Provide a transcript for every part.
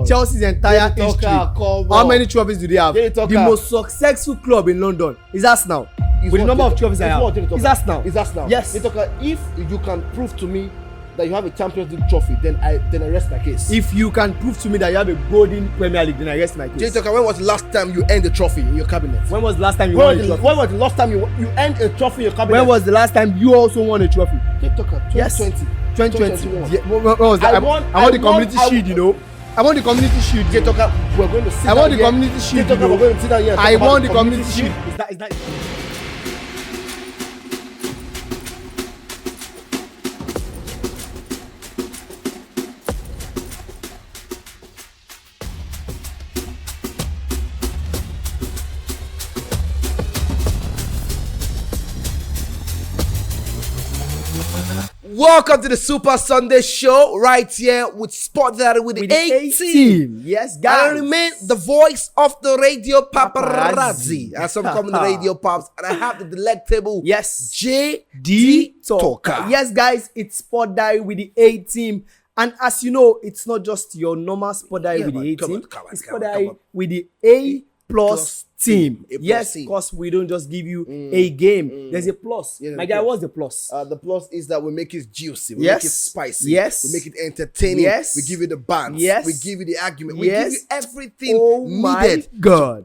Chelsea's entire history. How many trophies do they have? The most successful club in London is Arsenal. With the number of trophies I have, it's Arsenal. It's Arsenal. Yes. If you can prove to me that you have a Champions League trophy, then I rest my case. If you can prove to me that you have a golden Premier League, then I rest my case. When was the last time you earned a trophy in your cabinet? When was the last time you won a trophy? When was the last time you earned a trophy in your cabinet? When was the last time you also won a trophy? 2020. Yes. 2020. Yeah, when was that? I won the community shield, you know. I won the community shield. We're going to sit I won the community shield. We're going to sit down here. I won the community shield. Is that Welcome to the Super Sunday Show right here with Sport Diary with the A team. Yes, guys. I remain the voice of the radio paparazzi, as some call me the radio pops, and I have the delectable JD Talker. Yes, guys, it's Sport Diary with the A team. And as you know, it's not just your normal Sport Diary with the A team. It's Sport Diary with the A plus team. Yes, because we don't just give you a game. There's a plus. Yeah, my guy, what's the plus? The plus is that we make it juicy. We make it spicy. Yes. We make it entertaining. Yes. We give you the bands. Yes. We give you the argument. We give you everything needed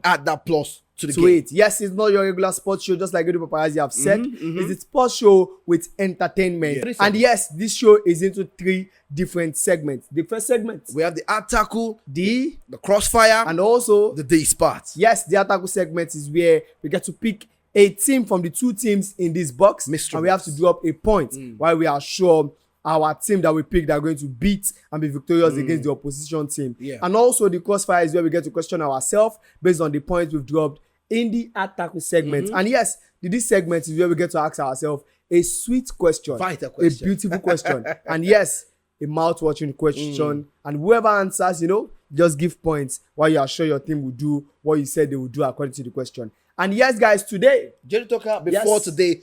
at that plus to the game. Yes, it's not your regular sports show, just like the paparazzi have said. It's a sports show with entertainment. Yeah. And yes, this show is into 3 different segments. The first segment, we have the attack, the crossfire, and also the day spot. Yes, the attack segment is where we get to pick a team from the 2 teams in this box, and we have to drop a point while we are sure our team that we picked are going to beat and be victorious against the opposition team. Yeah. And also the crossfire is where we get to question ourselves based on the points we've dropped in the attack segment. And yes, this segment is where we get to ask ourselves a sweet question, vital question, a beautiful question, and yes, a mouth-watering question. And whoever answers, just give points while you are sure your team will do what you said they will do according to the question. And yes, guys, today, Jerry Talker, before today,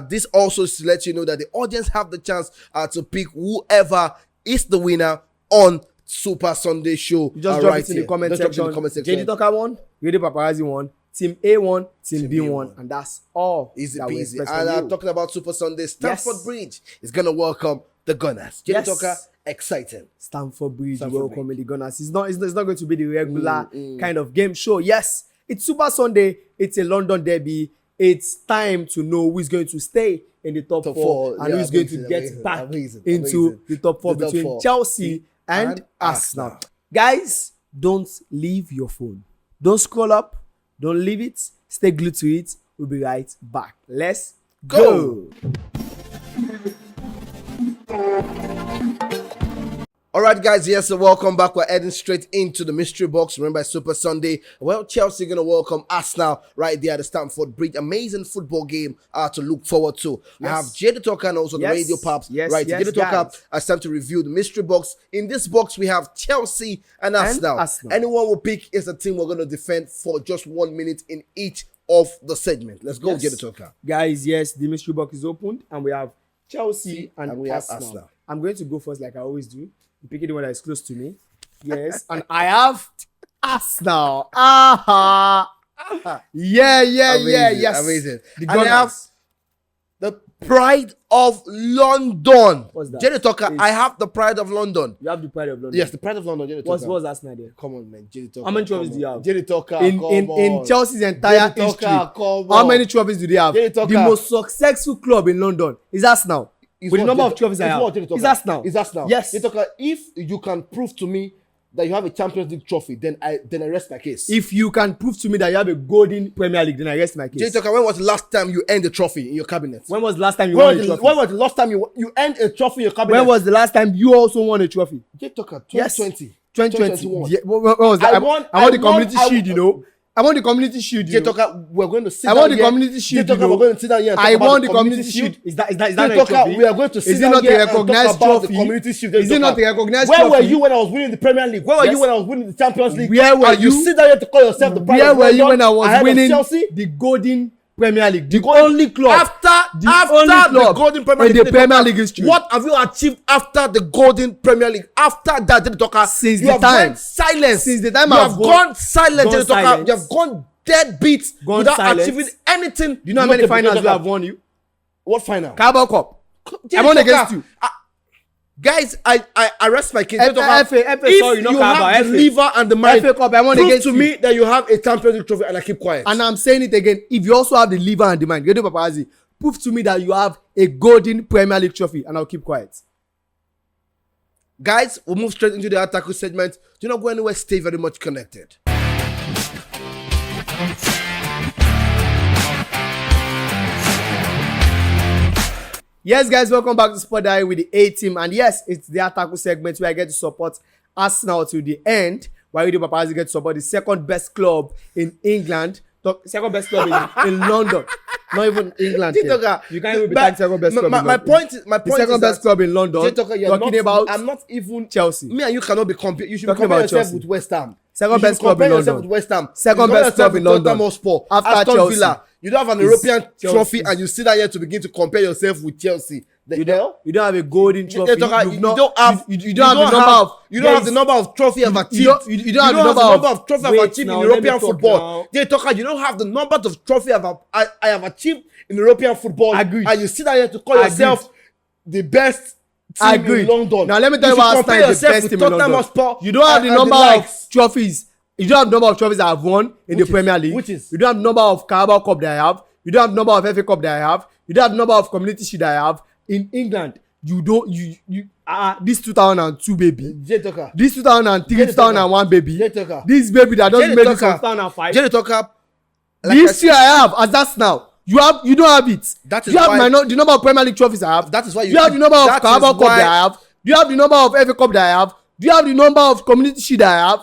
this also is to let you know that the audience have the chance to pick whoever is the winner on Super Sunday Show. You just drop it in the comment section. Jerry Talker won, Radio Paparazzi won, Team A won, Team B won, and that's all. Easy peasy. And talking about Super Sunday, Stamford Bridge is going to welcome the Gunners. Jerry Talker, exciting. Stamford Bridge welcoming the Gunners. It's not going to be the regular kind of game show. Yes, it's Super Sunday. It's a London derby. It's time to know who is going to stay in the top 4 and who is going to get back into the top 4 between Chelsea and Arsenal. Guys, don't leave your phone. Don't scroll up. Don't leave it. Stay glued to it. We'll be right back. Let's go. All right, guys, yes, so welcome back. We're heading straight into the mystery box. Remember, Super Sunday. Well, Chelsea going to welcome Arsenal right there at the Stamford Bridge. Amazing football game to look forward to. I have Jada Talker and also the Radio Pops. Jada Talker, it's time to review the mystery box. In this box, we have Chelsea and Arsenal. Anyone will pick is the team we're going to defend for just 1 minute in each of the segment. Let's go, Jada Talker. Guys, yes, the mystery box is opened and we have Chelsea and we have Arsenal. I'm going to go first like I always do. I'm picking the one that is close to me. Yes. And I have Arsenal. Yes. Amazing. And I have the Pride of London. What's that? Jerry Talker, I have the Pride of London. You have the Pride of London? Yes, the Pride of London. Jerry Talker. What's Arsenal there? Come on, man. Jerry Talker. How many trophies do you have? Jerry Talker, in Chelsea's entire history, how many trophies do they have? The most successful club in London is Arsenal. With the number of trophies I have, it's Arsenal. It's Arsenal. Yes. If you can prove to me that you have a Champions League trophy, then I rest my case. If you can prove to me that you have a golden Premier League, then I rest my case. Jay Talker, when was the last time you earned a trophy in your cabinet? When was the last time you won a trophy? When was the last time you earned a trophy in your cabinet? When was the last time you also won a trophy? Jay Talker, 2020. 2021. Yeah, what was that? I won the community shield, I won the community shield. Jay Talker, we're going to sit down. I won the community shield. Jay Talker, we're going to sit down here and talk about won the community shield. Is that not a trophy? We are going to sit down here and talk about the community shield. Is it not a recognized trophy? Where were you when I was winning the Premier League? Where were you when I was winning the Champions League? Where were you? Sit down here to call yourself the Pride of London. Where were you when I was winning the golden Premier League. The only club. After only the club Golden Premier in League. the Premier League history. What have you achieved after the Golden Premier League? After that, Jenny Talker, Since you the have time. gone silent. Since the time you I've have gone silent, Jenny Talker. silent. You have gone dead beat Gone without silent. achieving anything. Do you know how many finals we have won you? What final? Carabao Cup. Jenny I won Talker, against you. Guys, I rest my case. FA, If sorry, not you Carabao, have the FA. liver and the mind, FA Cup, I won prove against to you. me that you have a Champions League trophy, and I keep quiet. And I'm saying it again. If you also have the liver and the mind, you do paparazzi. Prove to me that you have a golden Premier League trophy, and I'll keep quiet. Guys, we'll move straight into the attack segment. Do not go anywhere. Stay very much connected. Yes, guys, welcome back to Sport Diary with the A team. And yes, it's the attack segment where I get to support Arsenal till the end. While you do paparazzi get to support the second best club in England. Second best club in London. Not even England. You can't even be tagged second best club in London. My point the second best club in London. Talking about I'm not even Chelsea. Me and you cannot be compared. You should Talking be comparing about yourself Chelsea. with West Ham. Second best club in London. With West Ham. Second best club in London. After Aston Chelsea. Villa. You don't have an European trophy and you sit down here to begin to compare yourself with Chelsea. You don't have a golden trophy. You don't have the number of trophy I've achieved. You don't have the number of trophy I've achieved in European football. You don't have the number of trophy I have achieved in European football. Agreed. And you sit down here to call yourself the best team in London. Now let me tell you why Arsenal is the best team in London. You don't have the number of trophies. You don't have the number of trophies I have won in the Premier League. You don't have the number of Carabao Cup that I have. You don't have the number of FA Cup that I have. You don't have the number of Community Shield that I have. In England, you don't this 2002 baby. This 2003, 2001 baby. This baby that doesn't make it from 2005. Jenny Talker. This year I have as that's now. You don't have it. That is you have the number of Premier League trophies I have. That is why you have the number of Carabao Cup that I have. Do you have the number of FA Cup that I have? Do you have the number of Community Shield that I have?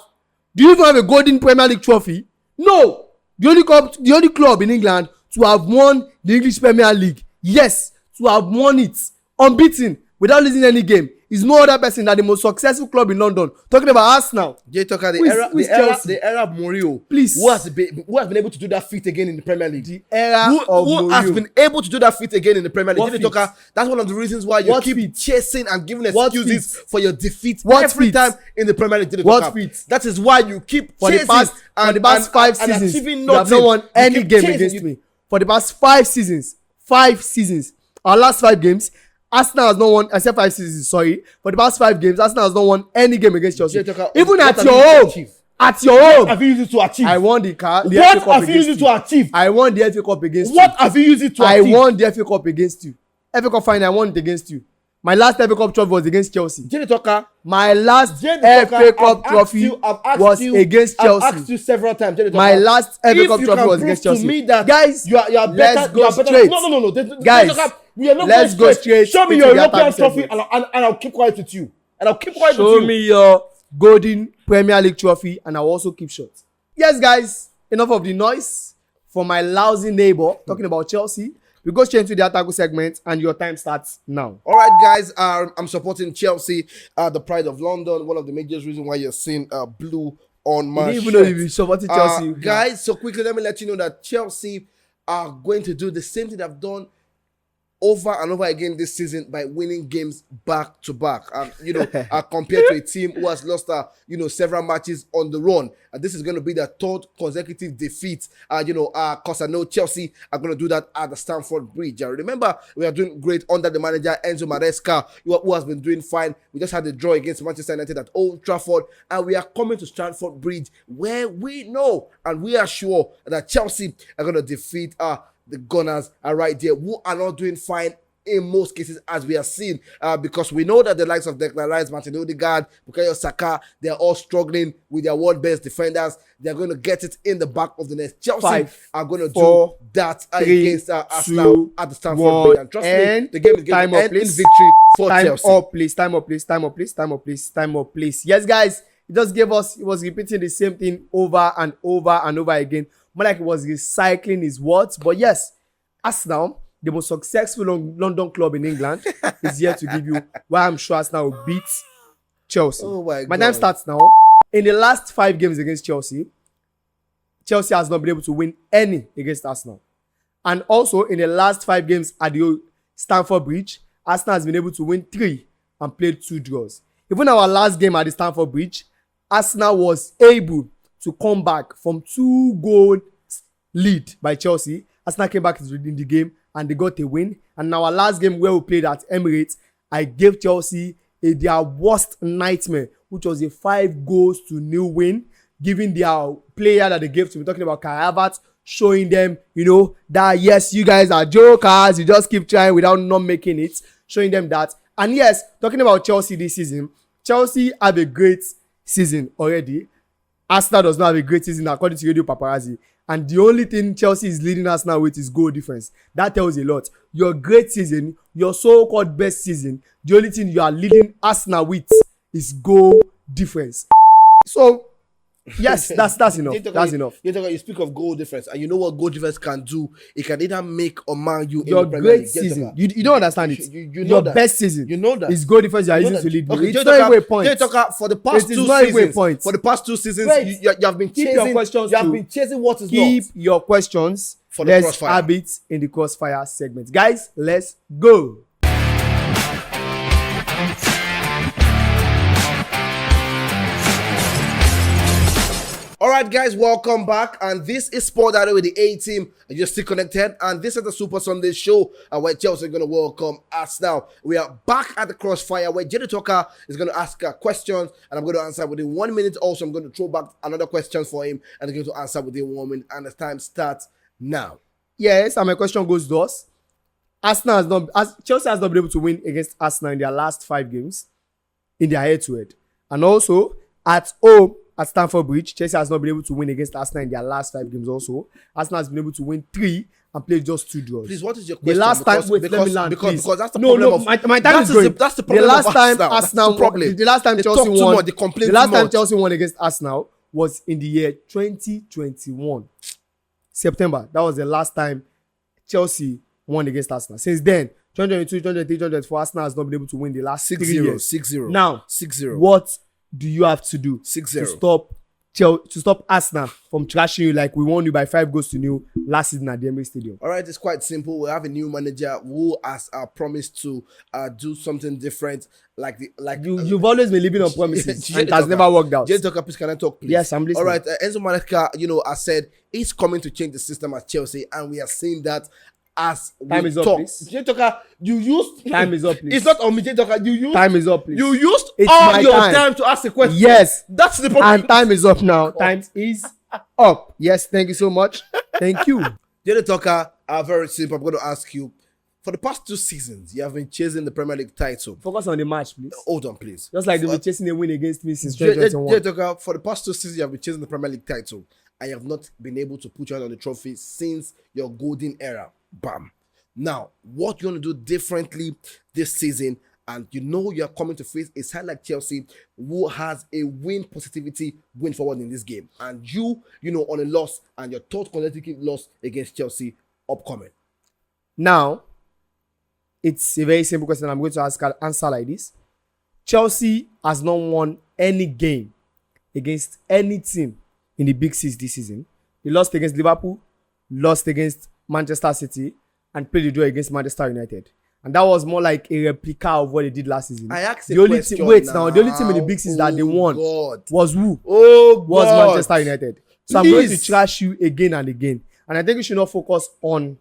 Do you even have a golden Premier League trophy? No. The only club in England to have won the English Premier League. Yes, to have won it unbeaten without losing any game is no other person than the most successful club in London. Talking about Arsenal. Jay Tucker, the era of Mourinho. Please. Who has been able to do that feat again in the Premier League? The era of Mourinho. Who has been able to do that feat again in the Premier League? Jay Tucker, that's one of the reasons why you keep chasing and giving excuses for your defeat every time in the Premier League. That is why you keep chasing for the past 5 seasons. You have not won any game against me. For the past 5 seasons. Our last 5 games, Arsenal has not won, except 5 seasons, sorry. For the past 5 games, Arsenal has not won any game against Chelsea. Even at your home. At your home. What have you used it to achieve? I won the FA Cup against you. What have you used it to achieve? I won the FA Cup against you. What have you used it to achieve? I won the FA Cup against you. FA Cup final, I won it against you. My last FA Cup trophy was against Chelsea. Jenny Tucker. My last FA Cup trophy was against Chelsea. I've asked you several times, Jenny Tucker. My last FA Cup trophy was against Chelsea. To me that guys, you are let's better. go straight. No. Guys, we are not let's go straight. Show me your European trophy and I'll keep quiet with you. Show me your golden Premier League trophy and I'll also keep short. Yes, guys, enough of the noise for my lousy neighbor talking about Chelsea. We go straight into the attack segment and your time starts now. All right, guys, I'm supporting Chelsea, the pride of London. One of the major reasons why you're seeing blue on my shirt. Even though you've been supporting Chelsea. Guys, so quickly, let me let you know that Chelsea are going to do the same thing they've done over and over again this season by winning games back to back. Compared to a team who has lost several matches on the run. And this is going to be their 3rd consecutive defeat. Because I know Chelsea are going to do that at the Stamford Bridge. Remember, we are doing great under the manager Enzo Maresca, who has been doing fine. We just had a draw against Manchester United at Old Trafford, and we are coming to Stamford Bridge, where we know and we are sure that Chelsea are going to defeat the Gunners are right there, who are not doing fine in most cases, as we have seen, because we know that the likes of Declan Rice, Martin Odegaard, Bukayo Saka, they're all struggling with their world best defenders. They're going to get it in the back of the net. Chelsea are going to do that against Arsenal at the Stamford Bridge. And trust me, the game is going to end in victory for Chelsea. Time up, please. Yes, guys, it was repeating the same thing over and over and over again. More like it was recycling his words. But yes, Arsenal, the most successful London club in England, is here to give you why I'm sure Arsenal will beat Chelsea. Oh my God. My time starts now. In the last 5 games against Chelsea, Chelsea has not been able to win any against Arsenal. And also, in the last 5 games at the Stamford Bridge, Arsenal has been able to win 3 and played 2 draws. Even our last game at the Stamford Bridge, Arsenal was able to come back from 2-goal lead by Chelsea. Arsenal came back in the game and they got a win. And in our last game where we played at Emirates, I gave Chelsea their worst nightmare, which was a 5-0 win, giving their player that they gave to me, talking about Kai Havertz, showing them, that yes, you guys are jokers, you just keep trying without not making it, showing them that. And yes, talking about Chelsea this season, Chelsea have a great season already. Arsenal does not have a great season according to Radio Paparazzi. And the only thing Chelsea is leading Arsenal with is goal difference. That tells a lot. Your great season, your so-called best season, the only thing you are leading Arsenal with is goal difference. So, yes, that's enough. That's enough. You speak of goal difference, and you know what goal difference can do? It can either make or mar you your in the Premier great season. You don't understand it. You know your that. Best season. You know that. Is goal difference you are using to lead me. Okay, It's not even a point. For the past 2 seasons. For the past 2 seasons, you have been chasing. Keep your questions. You have been chasing what is not. Keep your questions. For the let's crossfire. have it in the crossfire segment, guys. Let's go. Alright guys, welcome back, and this is Sport Diary with the A-Team, and you're still connected, and this is the Super Sunday show where Chelsea are going to welcome us now. We are back at the crossfire where Jerry Tucker is going to ask questions, and I'm going to answer within 1 minute. Also, I'm going to throw back another question for him, and he's going to answer within 1 minute, and the time starts now. Yes, and my question goes to us. Chelsea has not been able to win against Arsenal in their last 5 games in their head-to-head. And also, at home, at Stamford Bridge, Chelsea has not been able to win against Arsenal in their last 5 games also. Arsenal has been able to win 3 and play just 2 draws. Please, what is your question? The last time, let me land, because that's the no, problem. My time is going. That's the problem. The last time Arsenal won, the last time Chelsea won, the last time Chelsea won against Arsenal was in the year 2021. September. That was the last time Chelsea won against Arsenal. Since then, 2022, 2023, 2024, Arsenal has not been able to win the last 3 years. 6-0. Now, 6-0. What do you have to do 6-0 to stop Arsenal from trashing you like we won you by 5-0 last season at the Emirates Stadium? All right, it's quite simple. We have a new manager who has promised to do something different. You've always been living on promises and it has never worked out. Jay Tucker, please, can I talk, please? Yes, I'm listening. All right, Enzo Maresca, has said he's coming to change the system at Chelsea, and we are seeing that as time we is up, talk. please. Jay Tucker, you used time is up, please. It's not on me, Jay Tucker. Time is up, please. You used it's all your time to ask a question. Yes, that's the problem. And time is up now. Time is up. Yes, thank you so much. Thank you. Jay Tucker, very simple. I'm going to ask you. For the past 2 seasons, you have been chasing the Premier League title. Focus on the match, please. Hold on, please. Just like they were chasing a win against me since 2021. Jay Tucker, for the past 2 seasons, you have been chasing the Premier League title. I have not been able to put you on the trophy since your golden era. Bam. Now, what you want to do differently this season, and you're coming to face a side like Chelsea who has a win positivity going forward in this game. And you on a loss, and your third consecutive loss against Chelsea upcoming. Now, it's a very simple question I'm going to answer like this. Chelsea has not won any game against any team in the Big Six this season. They lost against Liverpool, lost against Manchester City, and played the draw against Manchester United. And that was more like a replica of what they did last season. I asked the only team. Wait, now the only team in the Big Six that they won was who? Was Manchester United. So I'm going to trash you again and again. And I think you should not focus on.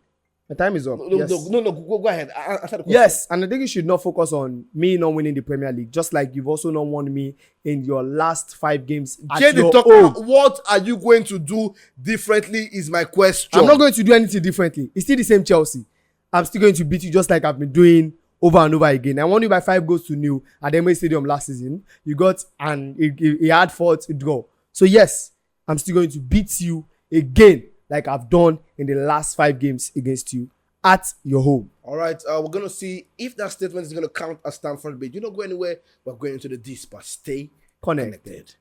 My time is up. No, go ahead. Answer the question. Yes, and I think you should not focus on me not winning the Premier League, just like you've also not won me in your last 5 games. What are you going to do differently is my question. I'm not going to do anything differently. It's still the same Chelsea. I'm still going to beat you just like I've been doing over and over again. I won you by 5-0 at the Emirates Stadium last season. You got a hard-fought draw. So yes, I'm still going to beat you again, like I've done in the last 5 games against you at your home. All right, we're going to see if that statement is going to count as Stamford Bridge. You don't go anywhere. We're going into the deep, but stay connected.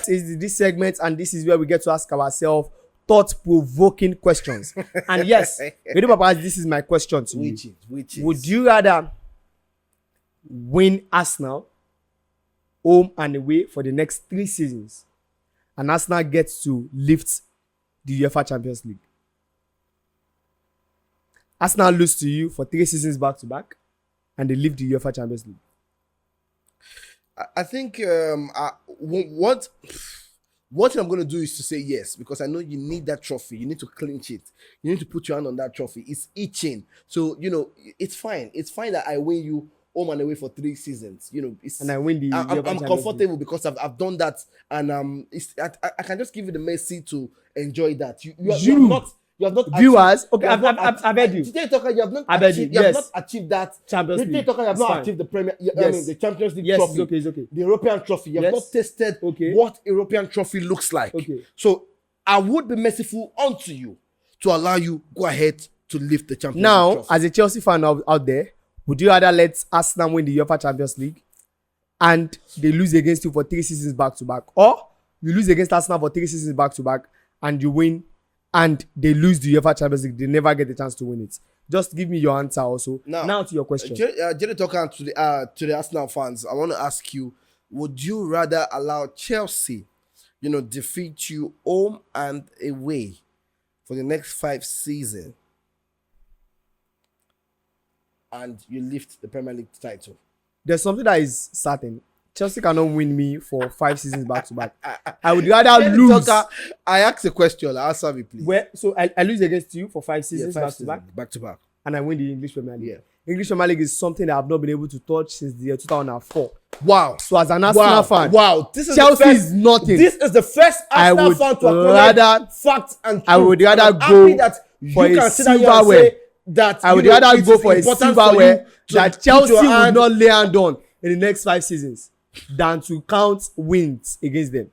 This segment, and this is where we get to ask ourselves thought-provoking questions. And yes, this is my question to you. Which is? Would you rather win Arsenal home and away for the next 3 seasons, and Arsenal gets to lift the UEFA Champions League. Arsenal lose to you for 3 seasons back to back, and they lift the UEFA Champions League. I think what I'm going to do is to say yes, because I know you need that trophy. You need to clinch it. You need to put your hand on that trophy. It's itching. So, it's fine. It's fine that I win you home and away for 3 seasons. And I win the I'm comfortable because I've done that, and I can just give you the mercy to enjoy that. You have not viewers. Achieved, okay, I've heard you. Today talker, you have not achieved that Champions League. Today talker, you have not achieved the Premier. I mean the Champions League trophy. It's okay. The European trophy. You have not tasted what European trophy looks like. Okay. So I would be merciful unto you to allow you go ahead to lift the Champions League trophy. As a Chelsea fan out there, would you rather let Arsenal win the UEFA Champions League and they lose against you for 3 seasons back to back, or you lose against Arsenal for 3 seasons back to back and you win and they lose the UEFA Champions League, they never get the chance to win it? Just give me your answer also. Now to your question. Jerry talking to the Arsenal fans, I want to ask you, would you rather allow Chelsea, defeat you home and away for the next 5 seasons and you lift the Premier League title? There's something that is certain. Chelsea cannot win me for 5 seasons back to back. I would rather lose. I asked a question. Answer me, please. So I lose against you for 5 seasons back to back. Back to back. And I win the English Premier League. Yeah. English Premier League is something that I've not been able to touch since the year 2004. Wow. So as an Arsenal fan, this is Chelsea is nothing. This is the first Arsenal fan to acknowledge facts and truth. I would rather go for a silverware. I would rather go for a silverware that Chelsea would not lay hand on in the next 5 seasons than to count wins against them.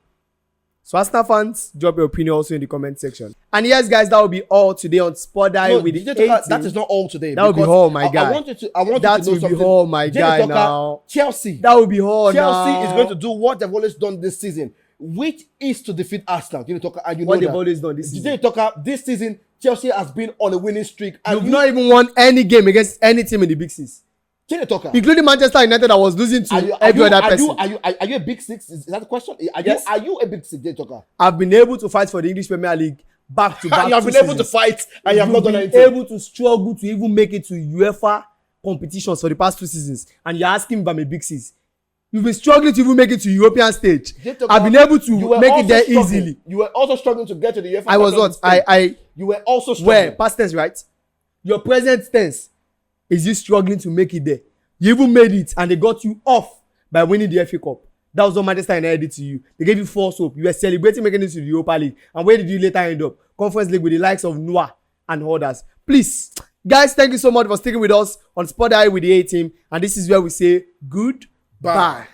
So Arsenal fans, drop your opinion also in the comment section. And yes, guys, that will be all today on Sport Dive with the that is not all today. That will be all, my guy. I want you to know something. That will be all, my guy. Now Chelsea. That will be all. Chelsea now is going to do what they've always done this season, which is to defeat Arsenal. And what they've always done this season. This season, Chelsea has been on a winning streak. And you've not even won any game against any team in the Big Six. Including Manchester United, that was losing to every other person. Are you a Big Six? Is that the question? Are you a Big Six, Talker? I've been able to fight for the English Premier League back to back. You have been able to fight and you have not done anything. You've been able to struggle to even make it to UEFA competitions for the past 2 seasons, and you're asking me if I'm a Big Six. You've been struggling to even make it to European stage. I've been able to make it there easily. You were also struggling to get to the UEFA. I was what? You were also struggling. Where? Past tense, right? Your present tense is you struggling to make it there. You even made it and they got you off by winning the FA Cup. That was what Manchester United did to you. They gave you false hope. You were celebrating making it to the Europa League. And where did you later end up? Conference League with the likes of Noah and others. Please, guys, thank you so much for sticking with us on Sport Eye with the A-Team. And this is where we say goodbye.